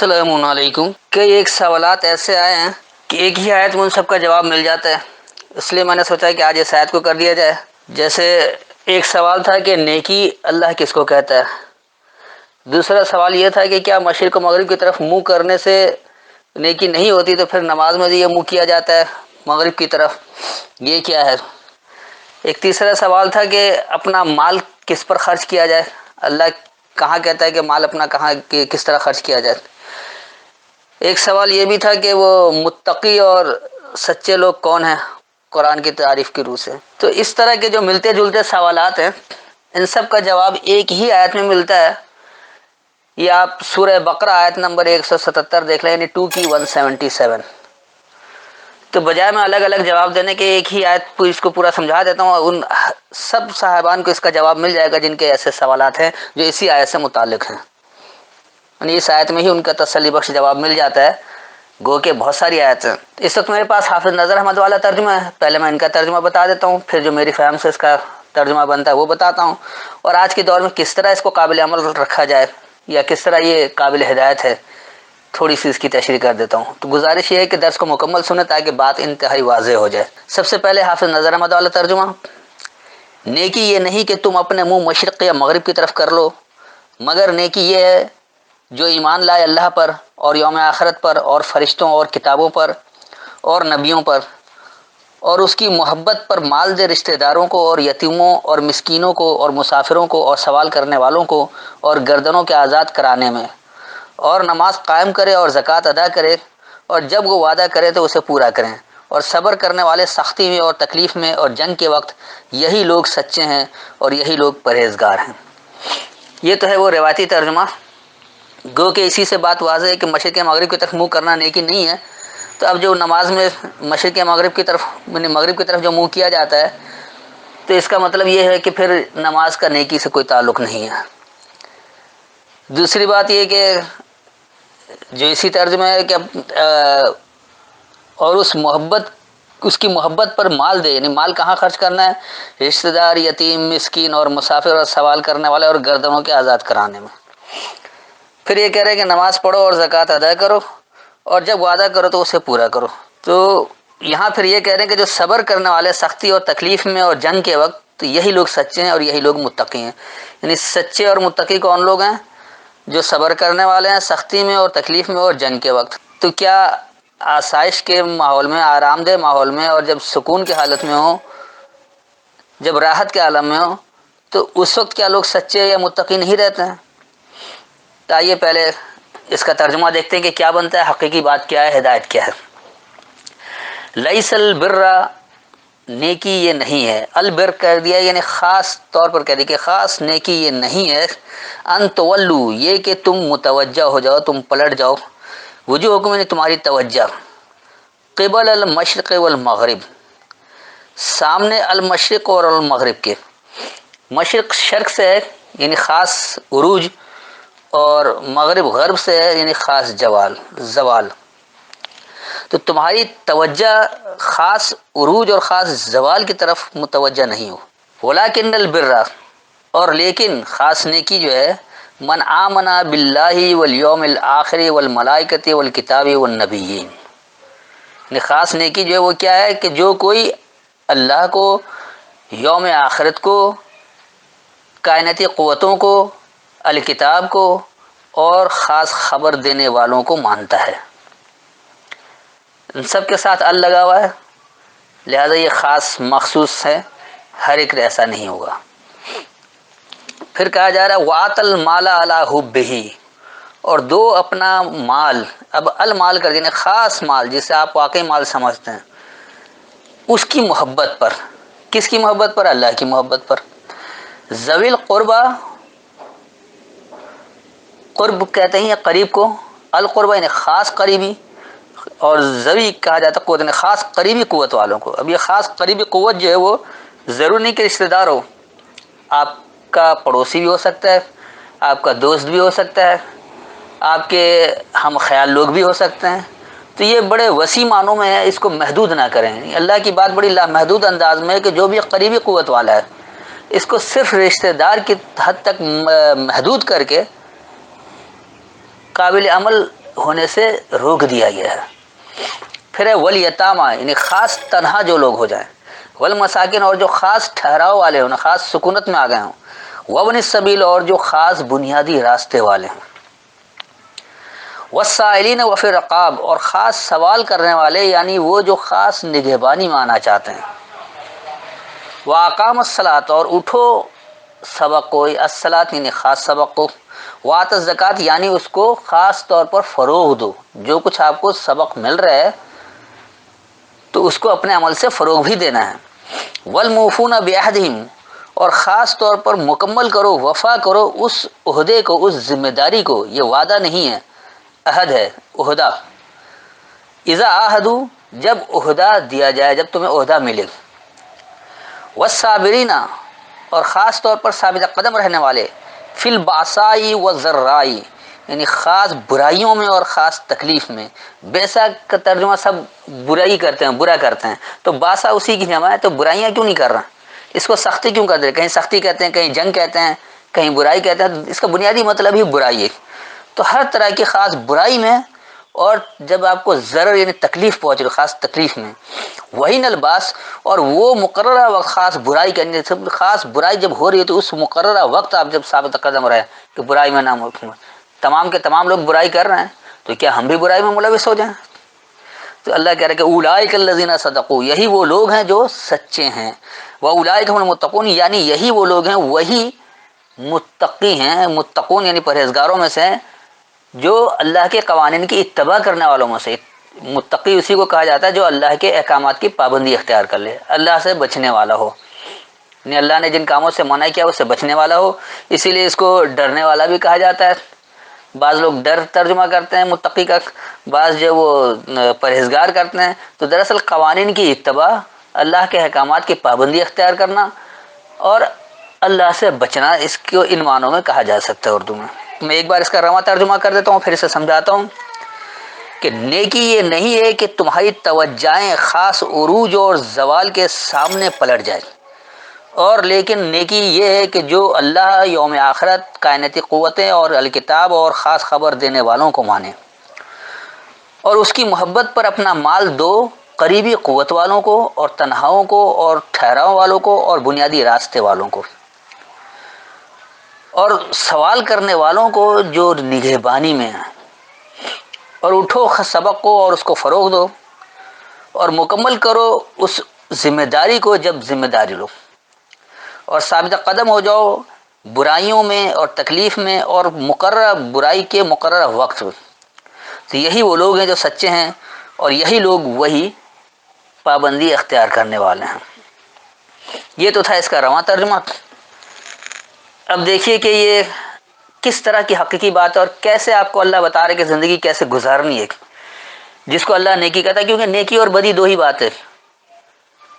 السلام علیکم. کئی ایک سوالات ایسے آئے ہیں کہ ایک ہی آیت میں ان سب کا جواب مل جاتا ہے، اس لیے میں نے سوچا کہ آج اس آیت کو کر دیا جائے. جیسے ایک سوال تھا کہ نیکی اللہ کس کو کہتا ہے. دوسرا سوال یہ تھا کہ کیا مشرق و مغرب کی طرف منہ کرنے سے نیکی نہیں ہوتی، تو پھر نماز میں یہ منہ کیا جاتا ہے مغرب کی طرف، یہ کیا ہے. ایک تیسرا سوال تھا کہ اپنا مال کس پر خرچ کیا جائے، اللہ کہاں کہتا ہے کہ مال اپنا کہاں کس طرح خرچ کیا جائے. ایک سوال یہ بھی تھا کہ وہ متقی اور سچے لوگ کون ہیں قرآن کی تعریف کی روح سے. تو اس طرح کے جو ملتے جلتے سوالات ہیں ان سب کا جواب ایک ہی آیت میں ملتا ہے. یہ آپ سورہ بقرہ آیت نمبر 177 دیکھ لیں، یعنی 2 کی 177. تو بجائے میں الگ الگ جواب دینے کے ایک ہی آیت اس کو پورا سمجھا دیتا ہوں، اور ان سب صاحبان کو اس کا جواب مل جائے گا جن کے ایسے سوالات ہیں جو اسی آیت سے متعلق ہیں. یعنی اس آیت میں ہی ان کا تسلی بخش جواب مل جاتا ہے، گو کہ بہت ساری آیت ہیں. اس وقت میرے پاس حافظ نظر احمد والا ترجمہ ہے، پہلے میں ان کا ترجمہ بتا دیتا ہوں، پھر جو میری فہم سے اس کا ترجمہ بنتا ہے وہ بتاتا ہوں، اور آج کے دور میں کس طرح اس کو قابل عمل رکھا جائے یا کس طرح یہ قابل ہدایت ہے، تھوڑی سی اس کی تشریح کر دیتا ہوں. تو گزارش یہ ہے کہ درس کو مکمل سنیں تاکہ بات انتہائی واضح ہو جائے. سب سے پہلے حافظ نظر احمد والا ترجمہ. نیکی یہ نہیں کہ تم اپنے منہ مشرق یا مغرب کی طرف کر لو، مگر نیکی یہ ہے جو ایمان لائے اللہ پر اور یوم آخرت پر اور فرشتوں اور کتابوں پر اور نبیوں پر، اور اس کی محبت پر مال دے رشتہ داروں کو اور یتیموں اور مسکینوں کو اور مسافروں کو اور سوال کرنے والوں کو اور گردنوں کے آزاد کرانے میں، اور نماز قائم کرے اور زکوٰۃ ادا کرے، اور جب وہ وعدہ کرے تو اسے پورا کریں، اور صبر کرنے والے سختی میں اور تکلیف میں اور جنگ کے وقت، یہی لوگ سچے ہیں اور یہی لوگ پرہیزگار ہیں. یہ تو ہے وہ روایتی ترجمہ. گو کہ اسی سے بات واضح ہے کہ مشرق مغرب کی طرف منہ کرنا نیکی نہیں ہے. تو اب جو نماز میں مشرق مغرب کی طرف یعنی مغرب کی طرف جو منہ کیا جاتا ہے، تو اس کا مطلب یہ ہے کہ پھر نماز کا نیکی سے کوئی تعلق نہیں ہے. دوسری بات یہ کہ جو اسی ترجمہ ہے کہ اور اس کی محبت پر مال دے، یعنی مال کہاں خرچ کرنا ہے، رشتہ دار، یتیم، مسکین اور مسافر اور سوال کرنے والے اور گردنوں کے آزاد کرانے میں. پھر یہ کہہ رہے ہیں کہ نماز پڑھو اور زکوٰۃ ادا کرو، اور جب وعدہ کرو تو اسے پورا کرو. تو یہاں پھر یہ کہہ رہے ہیں کہ جو صبر کرنے والے سختی اور تکلیف میں اور جنگ کے وقت، تو یہی لوگ سچے ہیں اور یہی لوگ متقی ہیں. یعنی سچے اور متقی کون لوگ ہیں؟ جو صبر کرنے والے ہیں سختی میں اور تکلیف میں اور جنگ کے وقت. تو کیا آسائش کے ماحول میں، آرام دہ ماحول میں، اور جب سکون کی حالت میں ہو، جب راحت کے عالم میں ہو، تو اس وقت کیا لوگ سچے یا متقی نہیں رہتے ہیں؟ تو آئیے پہلے اس کا ترجمہ دیکھتے ہیں کہ کیا بنتا ہے، حقیقی بات کیا ہے، ہدایت کیا ہے. لیس البر، نیکی یہ نہیں ہے. البر کہہ دیا یعنی خاص طور پر کہہ دیا کہ خاص نیکی یہ نہیں ہے. ان تولو، یہ کہ تم متوجہ ہو جاؤ، تم پلٹ جاؤ. وجوہ حکم یعنی تمہاری توجہ. قبل المشرق والمغرب، سامنے المشرق اور المغرب کے. مشرق شرق سے ہے یعنی خاص عروج، اور مغرب غرب سے ہے یعنی خاص زوال. تو تمہاری توجہ خاص عروج اور خاص زوال کی طرف متوجہ نہیں ہو. ولکن البر، اور لیکن خاص نیکی جو ہے، من آمنا باللہ والیوم الآخر والملائکۃ والکتاب والنبیین. یعنی خاص نیکی جو ہے وہ کیا ہے کہ جو کوئی اللہ کو، یوم آخرت کو، کائناتی قوتوں کو، الکتاب کو اور خاص خبر دینے والوں کو مانتا ہے. ان سب کے ساتھ ال لگا ہوا ہے، لہذا یہ خاص مخصوص ہے، ہر ایک ایسا نہیں ہوگا. پھر کہا جا رہا ہے وَآتَ الْمَالَ عَلَىٰ حُبِّهِ، اور دو اپنا مال. اب المال کر دینے خاص مال جسے آپ واقعی مال سمجھتے ہیں، اس کی محبت پر. کس کی محبت پر؟ اللہ کی محبت پر. ذوی القربہ، قرب کہتے ہیں قریب کو، القربہ یعنی خاص قریبی، اور ذوی کہا جاتا ہے قوت یعنی خاص قریبی قوت والوں کو. اب یہ خاص قریبی قوت جو ہے وہ ضرور نہیں کہ رشتہ دار ہو، آپ کا پڑوسی بھی ہو سکتا ہے، آپ کا دوست بھی ہو سکتا ہے، آپ کے ہم خیال لوگ بھی ہو سکتے ہیں. تو یہ بڑے وسیع معنوں میں ہے، اس کو محدود نہ کریں. اللہ کی بات بڑی لامحدود انداز میں ہے کہ جو بھی قریبی قوت والا ہے، اس کو صرف رشتہ دار کی حد تک محدود کر کے قابل عمل ہونے سے روک دیا گیا ہے۔ پھر ہے والیتامہ، یعنی خاص تنہا جو لوگ ہو جائیں، والمساکین، اور جو خاص ٹھہراؤ والے ہوں، خاص سکونت میں آ گئے ہوں، وابن السبیل، اور جو خاص بنیادی راستے والے ہیں، والسائلین وفی الرقاب، اور خاص سوال کرنے والے، یعنی وہ جو خاص نگہبانی میں آنا چاہتے ہیں، واقام الصلاۃ، اور اٹھو سبق کو، الصلاۃ یعنی خاص سبق کو، وآت الزکات، یعنی اس کو خاص طور پر فروغ دو، جو کچھ آپ کو سبق مل رہا ہے تو اس کو اپنے عمل سے فروغ بھی دینا ہے، والموفون بعہدہم، اور خاص طور پر مکمل کرو، وفا کرو اس عہدے کو، اس ذمہ داری کو، یہ وعدہ نہیں ہے، عہد ہے، عہدہ، اذا عاہدوا، جب عہدہ دیا جائے، جب تمہیں عہدہ ملے، والصابرین، اور خاص طور پر ثابت قدم رہنے والے، فی الباساء والضراء، یعنی خاص برائیوں میں اور خاص تکلیف میں۔ بیسا کا ترجمہ سب برائی کرتے ہیں، برا کرتے ہیں، تو باسا اسی کی جمع ہے، تو برائیاں کیوں نہیں کر رہا، اس کو سختی کیوں کر دے، کہیں سختی کہتے ہیں، کہیں جنگ کہتے ہیں، کہیں برائی کہتے ہیں، اس کا بنیادی مطلب ہی برائی ہے۔ تو ہر طرح کی خاص برائی میں، اور جب آپ کو ضرر یعنی تکلیف پہنچے، خاص تکلیف میں، وہی نلباس، اور وہ مقررہ وقت خاص برائی کرنے، خاص برائی جب ہو رہی ہے تو اس مقررہ وقت آپ جب ثابت قدم رہے کہ برائی میں نہ، تمام کے تمام لوگ برائی کر رہے ہیں تو کیا ہم بھی برائی میں ملوث ہو جائیں؟ تو اللہ کہہ رہے کہ اولئک الذین صدقوا، یہی وہ لوگ ہیں جو سچے ہیں، واولئک هم المتقون، یعنی یہی وہ لوگ ہیں، وہی متقی ہیں، متقون یعنی پرہیزگاروں میں سے ہیں، جو اللہ کے قوانین کی اتباع کرنے والوں میں سے۔ متقی اسی کو کہا جاتا ہے جو اللہ کے احکامات کی پابندی اختیار کر لے، اللہ سے بچنے والا ہو، یعنی اللہ نے جن کاموں سے منع کیا اس سے بچنے والا ہو، اسی لیے اس کو ڈرنے والا بھی کہا جاتا ہے۔ بعض لوگ ڈر ترجمہ کرتے ہیں متقی کا، بعض جو وہ پرہیزگار کرتے ہیں، تو دراصل قوانین کی اتباع، اللہ کے احکامات کی پابندی اختیار کرنا اور اللہ سے بچنا، اس کو ان معنوں میں کہا جا سکتا ہے اردو میں۔ میں ایک بار اس کا رواں ترجمہ کر دیتا ہوں، پھر اسے سمجھاتا ہوں کہ نیکی یہ نہیں ہے کہ تمہاری توجہیں خاص عروج اور زوال کے سامنے پلٹ جائے، اور لیکن نیکی یہ ہے کہ جو اللہ، یوم آخرت، کائناتی قوتیں اور الکتاب اور خاص خبر دینے والوں کو مانے، اور اس کی محبت پر اپنا مال دو قریبی قوت والوں کو، اور تنہاؤں کو، اور ٹھہراؤ والوں کو، اور بنیادی راستے والوں کو، اور سوال کرنے والوں کو جو نگہبانی میں ہیں، اور اٹھو سبق کو اور اس کو فروغ دو، اور مکمل کرو اس ذمہ داری کو جب ذمہ داری لو، اور ثابت قدم ہو جاؤ برائیوں میں اور تکلیف میں، اور مقررہ برائی کے مقررہ وقت۔ تو یہی وہ لوگ ہیں جو سچے ہیں، اور یہی لوگ وہی پابندی اختیار کرنے والے ہیں۔ یہ تو تھا اس کا رواں ترجمہ۔ اب دیکھیے کہ یہ کس طرح کی حقیقی بات ہے، اور کیسے آپ کو اللہ بتا رہے کہ زندگی کیسے گزارنی ہے، جس کو اللہ نیکی کہتا ہے، کیونکہ نیکی اور بدی دو ہی بات ہے۔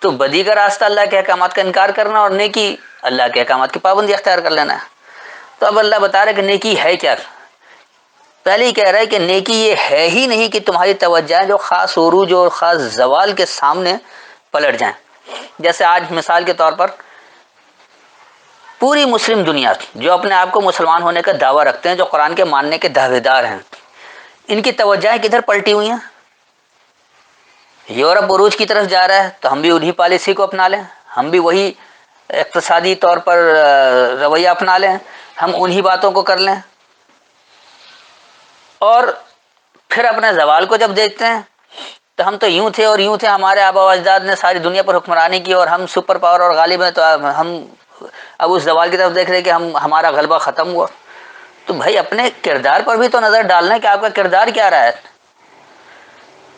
تو بدی کا راستہ اللہ کے احکامات کا انکار کرنا، اور نیکی اللہ کے احکامات کی پابندی اختیار کر لینا ہے۔ تو اب اللہ بتا رہا ہے کہ نیکی ہے کیا۔ پہلے ہی کہہ رہا ہے کہ نیکی یہ ہے ہی نہیں کہ تمہاری توجہ جو خاص عروج اور خاص زوال کے سامنے پلٹ جائیں۔ جیسے آج مثال کے طور پر پوری مسلم دنیا جو اپنے آپ کو مسلمان ہونے کا دعویٰ رکھتے ہیں، جو قرآن کے ماننے کے دعوے دار ہیں، ان کی توجہیں کدھر پلٹی ہوئی ہیں؟ یورپ عروج کی طرف جا رہا ہے تو ہم بھی انہی پالیسی کو اپنا لیں، ہم بھی وہی اقتصادی طور پر رویہ اپنا لیں، ہم انہی باتوں کو کر لیں، اور پھر اپنے زوال کو جب دیکھتے ہیں تو ہم تو یوں تھے اور یوں تھے، ہمارے آبا و اجداد نے ساری دنیا پر حکمرانی کی اور ہم سپر پاور اور غالب ہیں، تو ہم اب اس زوال کی طرف دیکھ رہے ہیں کہ ہمارا غلبہ ختم ہوا۔ تو بھائی اپنے کردار پر بھی تو نظر ڈالنا ہے کہ آپ کا کردار کیا رہا ہے۔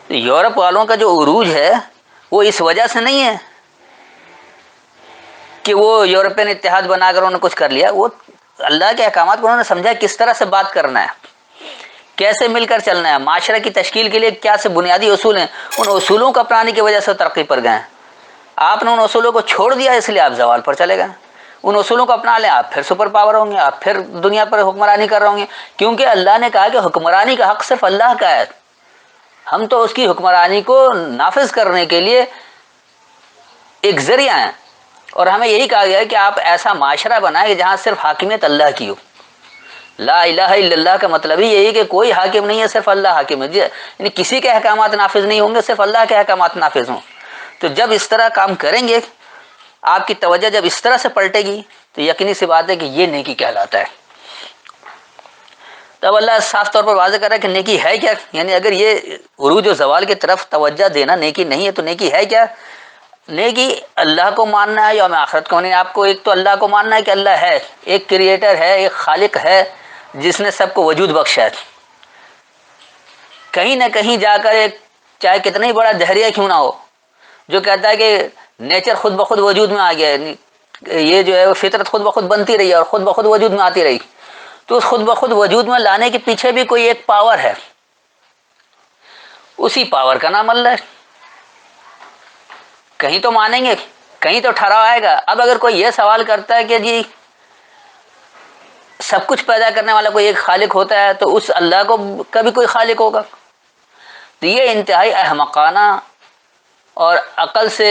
تو یورپ والوں کا جو عروج ہے وہ اس وجہ سے نہیں ہے کہ وہ یورپین اتحاد بنا کر انہوں نے کچھ کر لیا، وہ اللہ کے احکامات کو انہوں نے سمجھا کس طرح سے بات کرنا ہے، کیسے مل کر چلنا ہے، معاشرے کی تشکیل کے لیے کیا سے بنیادی اصول ہیں، ان اصولوں کو اپنانے کی وجہ سے ترقی پر گئے ہیں۔ آپ نے ان اصولوں کو چھوڑ دیا اس لیے آپ زوال پر چلے گئے۔ ان اصولوں کو اپنا لیں، آپ پھر سپر پاور ہوں گے، آپ پھر دنیا پر حکمرانی کر رہے ہوں گے، کیونکہ اللہ نے کہا کہ حکمرانی کا حق صرف اللہ کا ہے، ہم تو اس کی حکمرانی کو نافذ کرنے کے لیے ایک ذریعہ ہیں، اور ہمیں یہی کہا گیا ہے کہ آپ ایسا معاشرہ بنائیں کہ جہاں صرف حاکمیت اللہ کی ہو۔ لا الہ الا اللہ کا مطلب ہی یہی کہ کوئی حاکم نہیں ہے، صرف اللہ حاکم ہے، یعنی کسی کے احکامات نافذ نہیں ہوں گے، صرف اللہ کے احکامات نافذ ہوں۔ تو جب اس طرح کام کریں گے، آپ کی توجہ جب اس طرح سے پلٹے گی تو یقینی سی بات ہے کہ یہ نیکی کہلاتا ہے۔ تب اللہ صاف طور پر واضح کر رہا ہے کہ نیکی ہے کیا، یعنی اگر یہ عروج و زوال کی طرف توجہ دینا نیکی نہیں ہے تو نیکی ہے کیا؟ نیکی اللہ کو ماننا ہے، یوم آخرت کو نہیں۔ آپ کو ایک تو اللہ کو ماننا ہے کہ اللہ ہے، ایک کریٹر ہے، ایک خالق ہے جس نے سب کو وجود بخشا ہے۔ کہیں نہ کہیں جا کر ایک چاہے کتنا ہی بڑا دہریہ کیوں نہ ہو جو کہتا ہے کہ نیچر خود بخود وجود میں آ گیا ہے، یہ جو ہے وہ فطرت خود بخود بنتی رہی ہے اور خود بخود وجود میں آتی رہی، تو اس خود بخود وجود میں لانے کے پیچھے بھی کوئی ایک پاور ہے، اسی پاور کا نام اللہ ہے۔ کہیں تو مانیں گے، کہیں تو ٹھہراؤ آئے گا۔ اب اگر کوئی یہ سوال کرتا ہے کہ جی سب کچھ پیدا کرنے والا کوئی ایک خالق ہوتا ہے تو اس اللہ کو کبھی کوئی خالق ہوگا، تو یہ انتہائی احمقانہ اور عقل سے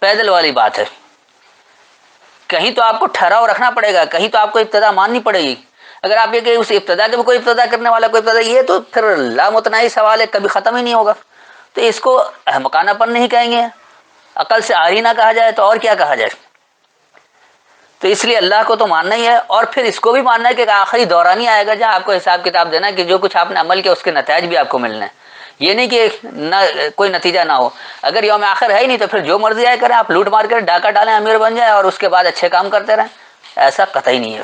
پیدل والی بات ہے۔ کہیں تو آپ کو ٹھہراؤ رکھنا پڑے گا، کہیں تو آپ کو ابتدا ماننی پڑے گی۔ اگر آپ یہ کہ اس ابتدا کے بھی کوئی ابتدا کرنے والا کوئی ابتدا، یہ تو پھر لامتناہی سوال ہے، کبھی ختم ہی نہیں ہوگا۔ تو اس کو احمقانہ پن نہیں کہیں گے، عقل سے آری نہ کہا جائے تو اور کیا کہا جائے؟ تو اس لیے اللہ کو تو ماننا ہی ہے، اور پھر اس کو بھی ماننا ہے کہ ایک آخری دوران ہی آئے گا جہاں آپ کو حساب کتاب دینا ہے کہ جو کچھ آپ نے عمل کیا اس کے نتائج بھی آپ کو ملنا ہے۔ یہ نہیں کہ نہ کوئی نتیجہ نہ ہو۔ اگر یوم آخر ہے ہی نہیں تو پھر جو مرضی آئے کریں، آپ لوٹ مار کر ڈاکہ ڈالیں، امیر بن جائیں اور اس کے بعد اچھے کام کرتے رہیں، ایسا قطعی نہیں ہے۔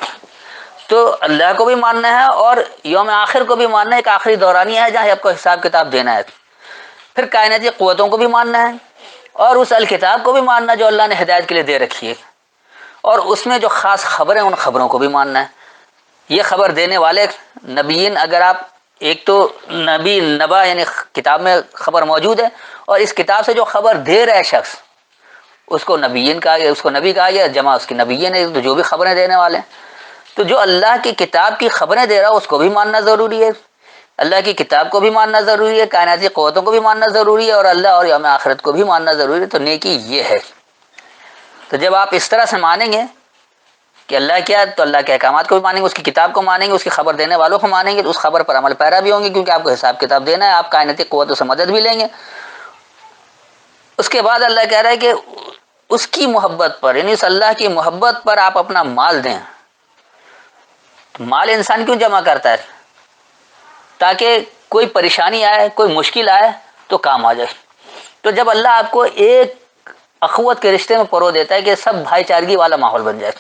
تو اللہ کو بھی ماننا ہے اور یوم آخر کو بھی ماننا ہے، ایک آخری دورانیہ ہے جہاں آپ کو حساب کتاب دینا ہے۔ پھر کائناتی قوتوں کو بھی ماننا ہے اور اس الکتاب کو بھی ماننا جو اللہ نے ہدایت کے لیے دے رکھی ہے، اور اس میں جو خاص خبریں ان خبروں کو بھی ماننا ہے۔ یہ خبر دینے والے نبیین، اگر آپ ایک تو نبی نبا یعنی کتاب میں خبر موجود ہے، اور اس کتاب سے جو خبر دے رہا ہے شخص اس کو نبیین کہا گیا، اس کو نبی کہا گیا، جمع اس کی نبیین ہے، تو جو بھی خبریں دینے والے ہیں۔ تو جو اللہ کی کتاب کی خبریں دے رہا ہے اس کو بھی ماننا ضروری ہے، اللہ کی کتاب کو بھی ماننا ضروری ہے، کائناتی قوتوں کو بھی ماننا ضروری ہے، اور اللہ اور یوم آخرت کو بھی ماننا ضروری ہے۔ تو نیکی یہ ہے۔ تو جب آپ اس طرح سے مانیں گے کہ اللہ کیا ہے تو اللہ کے احکامات کو بھی مانیں گے، اس کی کتاب کو مانیں گے، اس کی خبر دینے والوں کو مانیں گے، تو اس خبر پر عمل پیرا بھی ہوں گے، کیونکہ آپ کو حساب کتاب دینا ہے، آپ کائناتی قوتوں سے مدد بھی لیں گے۔ اس کے بعد اللہ کہہ رہا ہے کہ اس کی محبت پر، یعنی اس اللہ کی محبت پر آپ اپنا مال دیں۔ مال انسان کیوں جمع کرتا ہے؟ تاکہ کوئی پریشانی آئے، کوئی مشکل آئے تو کام آ جائے۔ تو جب اللہ آپ کو ایک اخوت کے رشتے میں پرو دیتا ہے کہ سب بھائی چارگی والا ماحول بن جائے،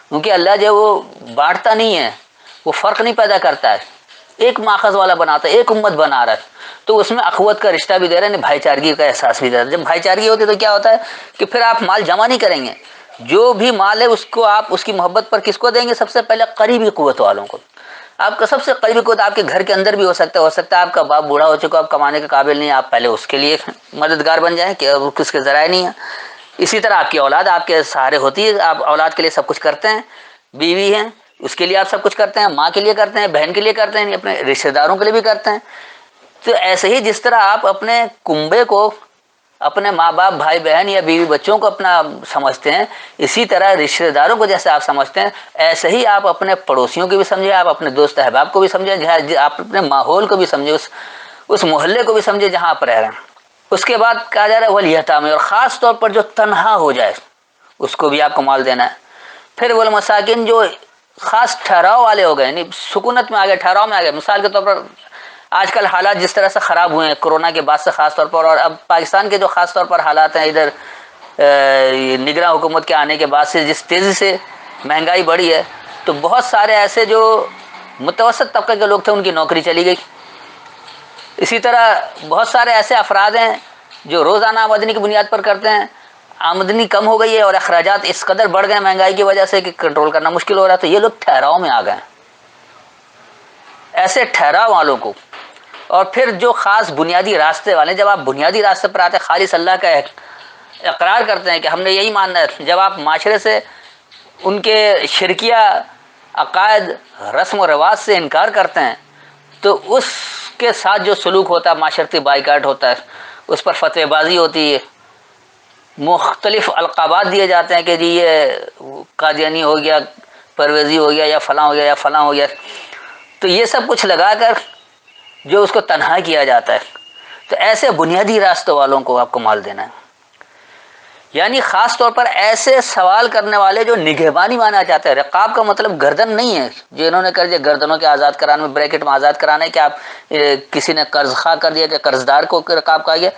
کیونکہ اللہ جو وہ بانٹتا نہیں ہے، وہ فرق نہیں پیدا کرتا ہے، ایک ماخذ والا بناتا ہے، ایک امت بنا رہا ہے، تو اس میں اخوت کا رشتہ بھی دے رہے ہیں، بھائی چارگی کا احساس بھی دے رہا ہے۔ جب بھائی چارگی ہوتی ہے تو کیا ہوتا ہے کہ پھر آپ مال جمع نہیں کریں گے، جو بھی مال ہے اس کو آپ اس کی محبت پر کس کو دیں گے؟ سب سے پہلے قریبی قوت والوں کو۔ آپ کا سب سے قریبی قوت آپ کے گھر کے اندر بھی ہو سکتا ہے آپ کا باپ بوڑھا ہو چکا، آپ کمانے کے قابل نہیں، آپ پہلے اس کے لیے مددگار بن جائیں کہ اب کس کے ذرائع نہیں ہیں۔ اسی طرح آپ کی اولاد آپ کے سہارے ہوتی ہے، آپ اولاد کے لیے سب کچھ کرتے ہیں، بیوی ہیں اس کے لیے آپ سب کچھ کرتے ہیں، ماں کے لیے کرتے ہیں، بہن کے لیے کرتے ہیں، اپنے رشتہ داروں کے لیے بھی کرتے ہیں۔ تو ایسے ہی جس طرح آپ اپنے کنبے کو، اپنے ماں باپ بھائی بہن یا بیوی بچوں کو اپنا سمجھتے ہیں، اسی طرح رشتہ داروں کو جیسے آپ سمجھتے ہیں، ایسے ہی آپ اپنے پڑوسیوں کو بھی سمجھیں، آپ اپنے دوست احباب کو بھی سمجھیں، آپ اپنے ماحول کو بھی سمجھیں، اس محلے کو بھی سمجھیں جہاں آپ رہ رہے ہیں۔ اس کے بعد کہا جا رہا ہے والیتامی، اور خاص طور پر جو تنہا ہو جائے اس کو بھی آپ کو مال دینا ہے۔ پھر والمساکین، جو خاص ٹھہراؤ والے ہو گئے، یعنی سکونت میں آ گئے، ٹھہراؤ میں آ گئے۔ مثال کے طور پر آج کل حالات جس طرح سے خراب ہوئے ہیں کورونا کے بعد سے خاص طور پر، اور اب پاکستان کے جو خاص طور پر حالات ہیں ادھر نگراں حکومت کے آنے کے بعد سے جس تیزی سے مہنگائی بڑھی ہے، تو بہت سارے ایسے جو متوسط طبقے کے لوگ تھے ان کی نوکری چلی گئی۔ اسی طرح بہت سارے ایسے افراد ہیں جو روزانہ آمدنی کی بنیاد پر کرتے ہیں، آمدنی کم ہو گئی ہے اور اخراجات اس قدر بڑھ گئے مہنگائی کی وجہ سے کہ کنٹرول کرنا مشکل ہو رہا ہے، تو یہ لوگ ٹھہراؤ میں آ گئے ہیں۔ ایسے ٹھہراؤ والوں کو، اور پھر جو خاص بنیادی راستے والے، جب آپ بنیادی راستے پر آتے ہیں، خالص اللہ کا اقرار کرتے ہیں کہ ہم نے یہی ماننا ہے، جب آپ معاشرے سے ان کے شرکیہ عقائد رسم و رواج سے انکار کرتے ہیں تو اس کے ساتھ جو سلوک ہوتا ہے، معاشرتی بائیکاٹ ہوتا ہے، اس پر فتوی بازی ہوتی ہے، مختلف القابات دیے جاتے ہیں کہ جی یہ قادیانی ہو گیا، پرویزی ہو گیا یا فلاں ہو گیا یا فلاں ہو گیا، تو یہ سب کچھ لگا کر جو اس کو تنہا کیا جاتا ہے، تو ایسے بنیادی راستوں والوں کو آپ کو مال دینا ہے. یعنی خاص طور پر ایسے سوال کرنے والے جو نگہبانی مانا جاتا ہے. رقاب کا مطلب گردن نہیں ہے جو انہوں نے کر دیا گردنوں کے آزاد کرانے میں، بریکٹ میں آزاد کرانا ہے کہ آپ کسی نے قرض خواہ کر دیا کہ قرض دار کو رقاب کہا گیا.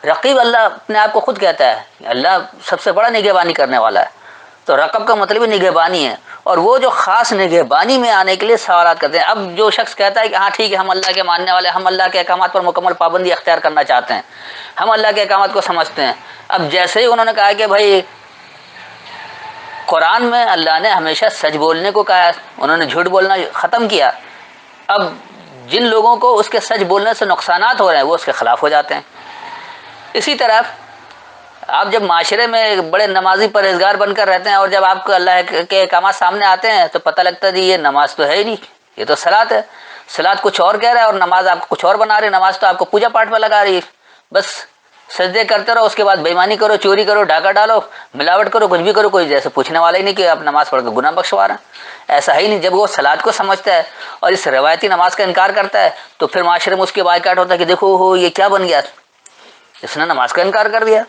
رقیب اللہ اپنے آپ کو خود کہتا ہے، اللہ سب سے بڑا نگہبانی کرنے والا ہے. تو رقب کا مطلب ہی نگہبانی ہے، اور وہ جو خاص نگہبانی میں آنے کے لیے سوالات کرتے ہیں. اب جو شخص کہتا ہے کہ ہاں ٹھیک ہے ہم اللہ کے ماننے والے، ہم اللہ کے احکامات پر مکمل پابندی اختیار کرنا چاہتے ہیں، ہم اللہ کے احکامات کو سمجھتے ہیں. اب جیسے ہی انہوں نے کہا کہ بھائی قرآن میں اللہ نے ہمیشہ سچ بولنے کو کہا ہے، انہوں نے جھوٹ بولنا ختم کیا. اب جن لوگوں کو اس کے سچ بولنے سے نقصانات ہو رہے ہیں وہ اس کے خلاف ہو جاتے ہیں. اسی طرح آپ جب معاشرے میں بڑے نمازی پرہیزگار بن کر رہتے ہیں اور جب آپ کو اللہ کے احکامات سامنے آتے ہیں تو پتہ لگتا ہے جی یہ نماز تو ہے ہی نہیں، یہ تو صلاۃ ہے. صلاۃ کچھ اور کہہ رہا ہے اور نماز آپ کو کچھ اور بنا رہی ہے. نماز تو آپ کو پوجا پاٹ میں لگا رہی ہے، بس سجدے کرتے رہو، اس کے بعد بےمانی کرو، چوری کرو، ڈاکہ ڈالو، ملاوٹ کرو، کچھ بھی کرو، کوئی جیسے پوچھنے والا ہی نہیں کہ آپ نماز پڑھ کے گناہ بخشوا رہے ہیں. ایسا ہی نہیں. جب وہ صلاۃ کو سمجھتا ہے اور اس روایتی نماز کا انکار کرتا ہے تو پھر معاشرے میں اس کے بائیکاٹ ہوتا ہے کہ دیکھو ہو یہ کیا بن گیا، اس نے نماز کا انکار کر دیا.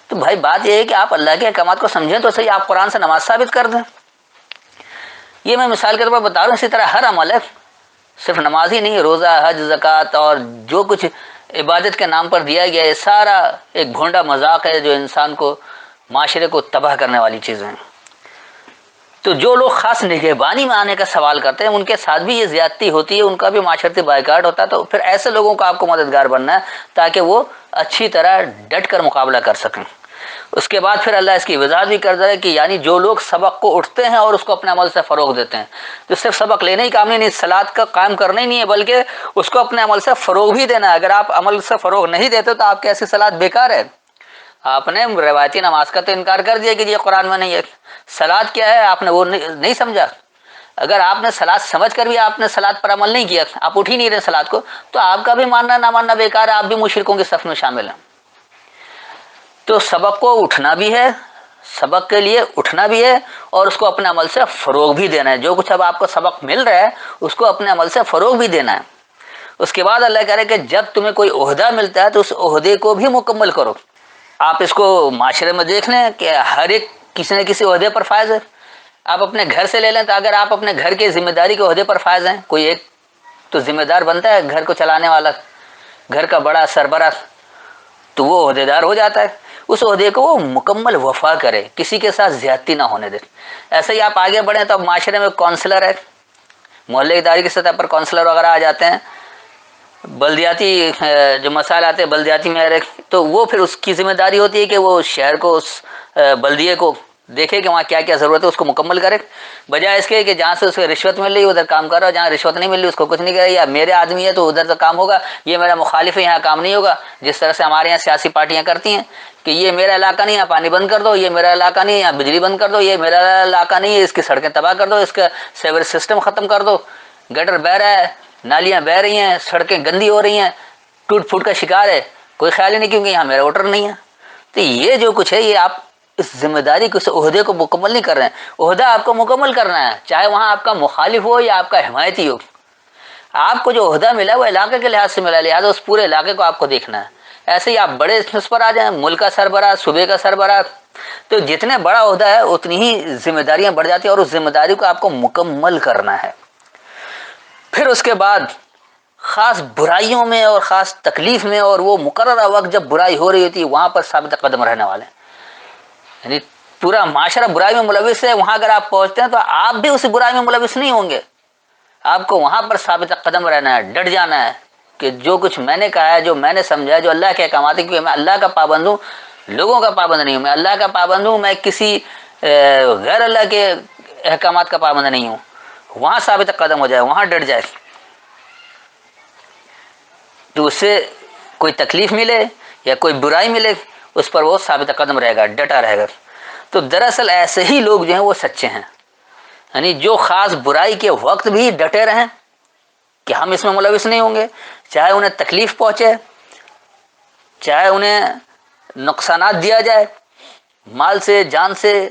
تو بھائی بات یہ ہے کہ آپ اللہ کے احکامات کو سمجھیں تو صحیح، آپ قرآن سے نماز ثابت کر دیں. یہ میں مثال کے طور پر بتا رہا ہوں. اسی طرح ہر عمل ہے، صرف نماز ہی نہیں، روزہ، حج، زکوٰۃ اور جو کچھ عبادت کے نام پر دیا گیا ہے سارا ایک بھونڈا مذاق ہے جو انسان کو، معاشرے کو تباہ کرنے والی چیزیں ہیں. تو جو لوگ خاص نگہبانی میں آنے کا سوال کرتے ہیں ان کے ساتھ بھی یہ زیادتی ہوتی ہے، ان کا بھی معاشرتی بائیکاٹ ہوتا ہے. تو پھر ایسے لوگوں کو آپ کو مددگار بننا ہے تاکہ وہ اچھی طرح ڈٹ کر مقابلہ کر سکیں. اس کے بعد پھر اللہ اس کی وضاحت بھی کرتا ہے کہ یعنی جو لوگ سبق کو اٹھتے ہیں اور اس کو اپنے عمل سے فروغ دیتے ہیں، تو صرف سبق لینا ہی کام نہیں، صلاۃ کا قائم کرنا ہی نہیں ہے بلکہ اس کو اپنے عمل سے فروغ بھی دینا ہے. اگر آپ عمل سے فروغ نہیں دیتے تو آپ کی ایسی صلاۃ بیکار ہے. آپ نے روایتی نماز کا تو انکار کر دیا کہ یہ قرآن میں نہیں ہے. صلاۃ کیا ہے آپ نے وہ نہیں سمجھا. اگر آپ نے صلاۃ سمجھ کر بھی آپ نے صلاۃ پر عمل نہیں کیا، آپ اٹھ ہی نہیں رہے صلاۃ کو، تو آپ کا بھی ماننا نہ ماننا بیکار ہے، آپ بھی مشرکوں کے صف میں شامل ہیں. تو سبق کو اٹھنا بھی ہے، سبق کے لیے اٹھنا بھی ہے اور اس کو اپنے عمل سے فروغ بھی دینا ہے. جو کچھ اب آپ کو سبق مل رہا ہے اس کو اپنے عمل سے فروغ بھی دینا ہے. اس کے بعد اللہ کہہ رہے کہ جب تمہیں کوئی عہدہ ملتا ہے تو اس عہدے کو بھی مکمل کرو. آپ اس کو معاشرے میں دیکھ لیں کہ ہر ایک کسی نہ کسی عہدے پر فائز ہے. آپ اپنے گھر سے لے لیں تو اگر آپ اپنے گھر کے ذمہ داری کے عہدے پر فائز ہیں، کوئی ایک تو ذمہ دار بنتا ہے گھر کو چلانے والا، گھر کا بڑا سربراہ، تو وہ عہدے دار ہو جاتا ہے. اس عہدے کو وہ مکمل وفا کرے، کسی کے ساتھ زیادتی نہ ہونے دے. ایسے ہی آپ آگے بڑھیں تو اب معاشرے میں کونسلر ہے، محلے ادارے کی سطح پر کونسلر وغیرہ آ جاتے ہیں، بلدیاتی جو مسائل آتے ہیں بلدیاتی معیار، تو وہ پھر اس کی ذمہ داری ہوتی ہے کہ وہ شہر کو، اس بلدیے کو دیکھے کہ وہاں کیا کیا ضرورت ہے، اس کو مکمل کرے، بجائے اس کے کہ جہاں سے اسے رشوت مل رہی ہے ادھر کام کر رہا ہے، جہاں رشوت نہیں مل رہی اس کو کچھ نہیں کرے، یا میرے آدمی ہے تو ادھر تو کام ہوگا، یہ میرا مخالف ہے یہاں کام نہیں ہوگا. جس طرح سے ہمارے یہاں سیاسی پارٹیاں کرتی ہیں کہ یہ میرا علاقہ نہیں، یہاں پانی بند کر دو، یہ میرا علاقہ نہیں، یہاں بجلی بند کر دو، یہ میرا علاقہ نہیں ہے، اس کی سڑکیں تباہ کر دو، اس کا سیوریج سسٹم ختم کر دو، گٹر بہہ رہا ہے، نالیاں بہہ رہی ہیں، سڑکیں گندی ہو رہی ہیں، ٹوٹ پھوٹ کا شکار ہے، کوئی خیال ہی نہیں کیونکہ یہاں میرا ووٹر نہیں ہے. تو یہ جو کچھ ہے یہ آپ اس ذمہ داری کو، اس عہدے کو مکمل نہیں کر رہے ہیں. عہدہ آپ کو مکمل کرنا ہے چاہے وہاں آپ کا مخالف ہو یا آپ کا حمایتی ہو. آپ کو جو عہدہ ملا وہ علاقے کے لحاظ سے ملا، لہٰذا اس پورے علاقے کو آپ کو دیکھنا ہے. ایسے ہی آپ بڑے اس پر آ جائیں، ملک کا سربراہ، صوبے کا سربراہ، تو جتنے بڑا عہدہ ہے اتنی ہی ذمہ داریاں بڑھ جاتی ہیں اور اس ذمہ داری کو آپ کو مکمل کرنا ہے. پھر اس کے بعد خاص برائیوں میں اور خاص تکلیف میں اور وہ مقررہ وقت جب برائی ہو رہی ہوتی ہے وہاں پر ثابت قدم رہنے والے ہیں. یعنی پورا معاشرہ برائی میں ملوث ہے، وہاں اگر آپ پہنچتے ہیں تو آپ بھی اس برائی میں ملوث نہیں ہوں گے. آپ کو وہاں پر ثابت قدم رہنا ہے، ڈٹ جانا ہے کہ جو کچھ میں نے کہا ہے، جو میں نے سمجھا ہے، جو اللہ کے احکامات ہیں، کیونکہ میں اللہ کا پابند ہوں، لوگوں کا پابند نہیں ہوں، میں اللہ کا پابند ہوں، میں کسی غیر اللہ کے احکامات کا پابند نہیں ہوں. وہاں ثابت قدم ہو جائے، وہاں ڈٹ جائے، تو اس سے کوئی تکلیف ملے یا کوئی برائی ملے اس پر وہ ثابت قدم رہے گا، ڈٹا رہے گا. تو دراصل ایسے ہی لوگ جو ہیں وہ سچے ہیں، یعنی جو خاص برائی کے وقت بھی ڈٹے رہیں کہ ہم اس میں ملوث نہیں ہوں گے، چاہے انہیں تکلیف پہنچے، چاہے انہیں نقصانات دیا جائے، مال سے، جان سے،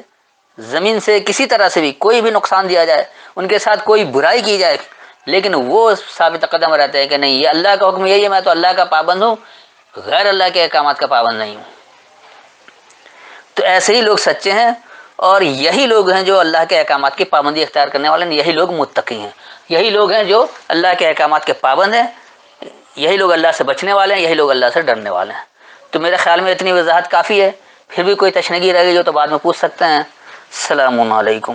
زمین سے کسی طرح سے بھی کوئی بھی نقصان دیا جائے، ان کے ساتھ کوئی برائی کی جائے، لیکن وہ ثابت قدم رہتے ہیں کہ نہیں، یہ اللہ کا حکم یہی ہے، میں تو اللہ کا پابند ہوں، غیر اللہ کے احکامات کا پابند نہیں ہوں۔ تو ایسے ہی لوگ سچے ہیں، اور یہی لوگ ہیں جو اللہ کے احکامات کی پابندی اختیار کرنے والے ہیں، یہی لوگ متقی ہیں، یہی لوگ ہیں جو اللہ کے احکامات کے پابند ہیں، یہی لوگ اللہ سے بچنے والے ہیں، یہی لوگ اللہ سے ڈرنے والے ہیں۔ تو میرے خیال میں اتنی وضاحت کافی ہے، پھر بھی کوئی تشنگی رہ گئی جو تو بعد میں پوچھ سکتے ہیں۔ السلام علیکم۔